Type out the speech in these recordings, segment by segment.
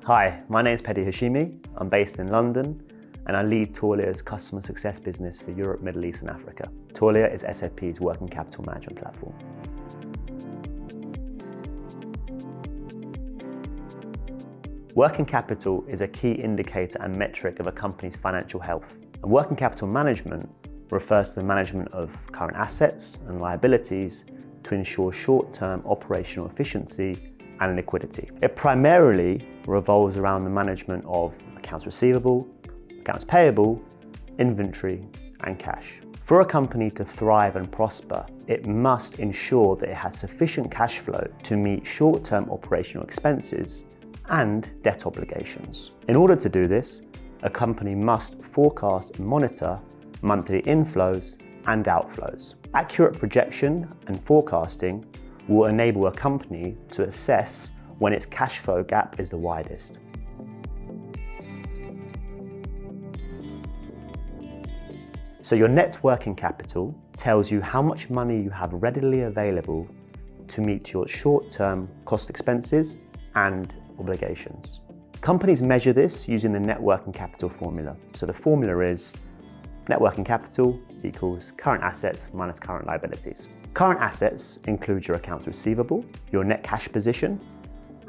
Hi, my name is Peddy Hashemi. I'm based in London and I lead Taulia's customer success business for Europe, Middle East and Africa. Taulia is SAP's working capital management platform. Working capital is a key indicator and metric of a company's financial health. And working capital management refers to the management of current assets and liabilities to ensure short-term operational efficiency and liquidity. It primarily revolves around the management of accounts receivable, accounts payable, inventory, and cash. For a company to thrive and prosper, it must ensure that it has sufficient cash flow to meet short-term operational expenses and debt obligations. In order to do this, a company must forecast and monitor monthly inflows and outflows. Accurate projection and forecasting will enable a company to assess when its cash flow gap is the widest. So your net working capital tells you how much money you have readily available to meet your short-term cost expenses and obligations. Companies measure this using the net working capital formula. So the formula is net working capital equals current assets minus current liabilities. Current assets include your accounts receivable, your net cash position,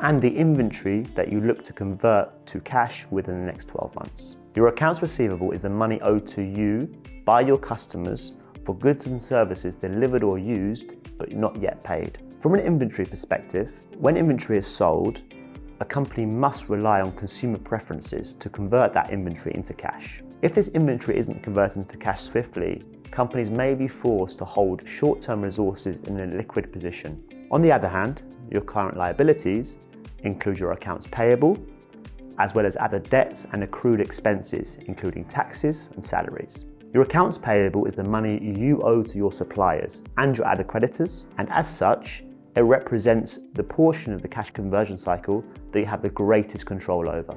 and the inventory that you look to convert to cash within the next 12 months. Your accounts receivable is the money owed to you by your customers for goods and services delivered or used, but not yet paid. From an inventory perspective, when inventory is sold, a company must rely on consumer preferences to convert that inventory into cash. If this inventory isn't converted into cash swiftly, companies may be forced to hold short-term resources in a liquid position. On the other hand, your current liabilities include your accounts payable, as well as other debts and accrued expenses, including taxes and salaries. Your accounts payable is the money you owe to your suppliers and your other creditors, and as such, it represents the portion of the cash conversion cycle that you have the greatest control over.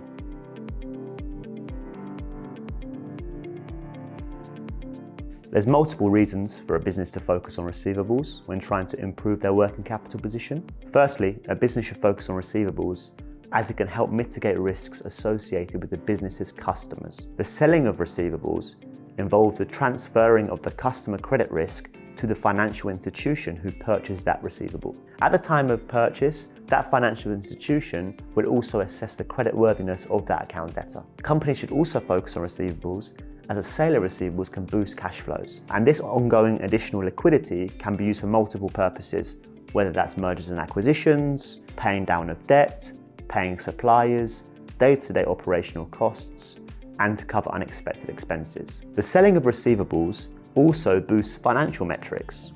There's multiple reasons for a business to focus on receivables when trying to improve their working capital position. Firstly, a business should focus on receivables as it can help mitigate risks associated with the business's customers. The selling of receivables involves the transferring of the customer credit risk to the financial institution who purchased that receivable. At the time of purchase, that financial institution will also assess the creditworthiness of that account debtor. Companies should also focus on receivables as a sale of receivables can boost cash flows. And this ongoing additional liquidity can be used for multiple purposes, whether that's mergers and acquisitions, paying down of debt, paying suppliers, day-to-day operational costs, and to cover unexpected expenses. The selling of receivables also boosts financial metrics,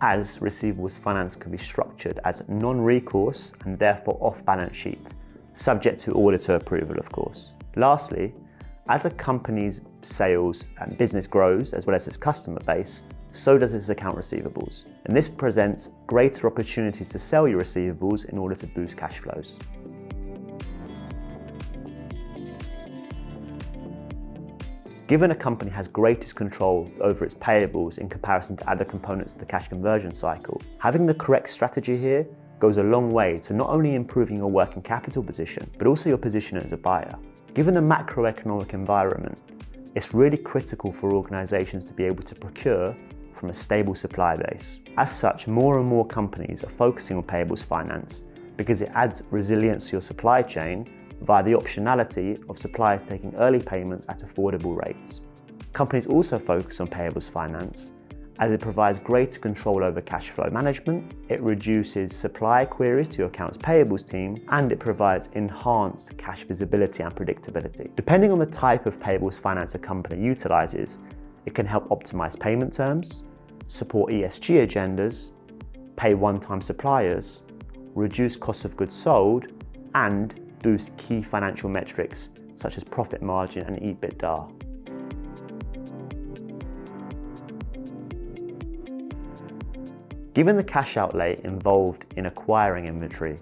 as receivables finance can be structured as non-recourse and therefore off-balance sheet, subject to auditor approval, of course. Lastly, as a company's sales and business grows, as well as its customer base, so does its account receivables. And this presents greater opportunities to sell your receivables in order to boost cash flows. Given a company has greatest control over its payables in comparison to other components of the cash conversion cycle, having the correct strategy here goes a long way to not only improving your working capital position, but also your position as a buyer. Given the macroeconomic environment, it's really critical for organizations to be able to procure from a stable supply base. As such, more and more companies are focusing on payables finance because it adds resilience to your supply chain via the optionality of suppliers taking early payments at affordable rates. Companies also focus on payables finance as it provides greater control over cash flow management, it reduces supply queries to your accounts payables team, and it provides enhanced cash visibility and predictability. Depending on the type of payables finance a company utilizes, it can help optimize payment terms, support ESG agendas, pay one-time suppliers, reduce cost of goods sold, and boost key financial metrics such as profit margin and EBITDA. Given the cash outlay involved in acquiring inventory,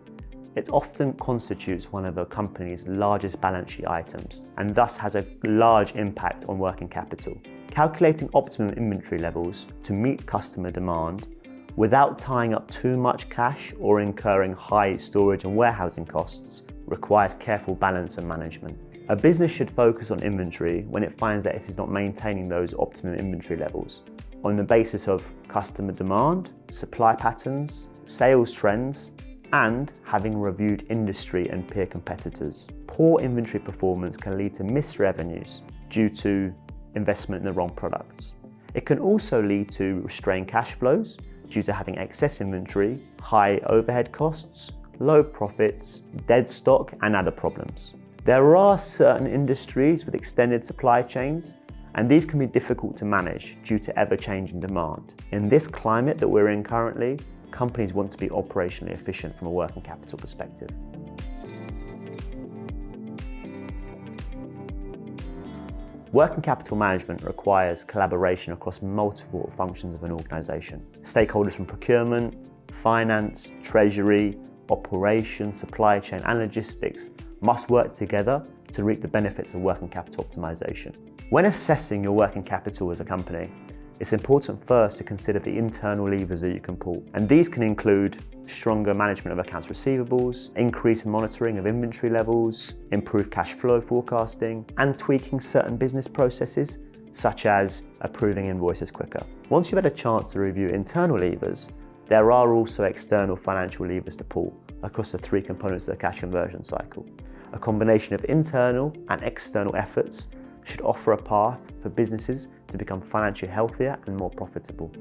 it often constitutes one of a company's largest balance sheet items and thus has a large impact on working capital. Calculating optimum inventory levels to meet customer demand without tying up too much cash or incurring high storage and warehousing costs requires careful balance and management. A business should focus on inventory when it finds that it is not maintaining those optimum inventory levels on the basis of customer demand, supply patterns, sales trends, and having reviewed industry and peer competitors. Poor inventory performance can lead to missed revenues due to investment in the wrong products. It can also lead to restrained cash flows due to having excess inventory, high overhead costs, low profits, dead stock, and other problems. There are certain industries with extended supply chains, and these can be difficult to manage due to ever-changing demand. In this climate that we're in currently, companies want to be operationally efficient from a working capital perspective. Working capital management requires collaboration across multiple functions of an organisation. Stakeholders from procurement, finance, treasury, operations, supply chain and logistics must work together to reap the benefits of working capital optimisation. When assessing your working capital as a company, it's important first to consider the internal levers that you can pull. And these can include stronger management of accounts receivables, increased monitoring of inventory levels, improved cash flow forecasting, and tweaking certain business processes, such as approving invoices quicker. Once you've had a chance to review internal levers, there are also external financial levers to pull across the three components of the cash conversion cycle. A combination of internal and external efforts should offer a path for businesses to become financially healthier and more profitable.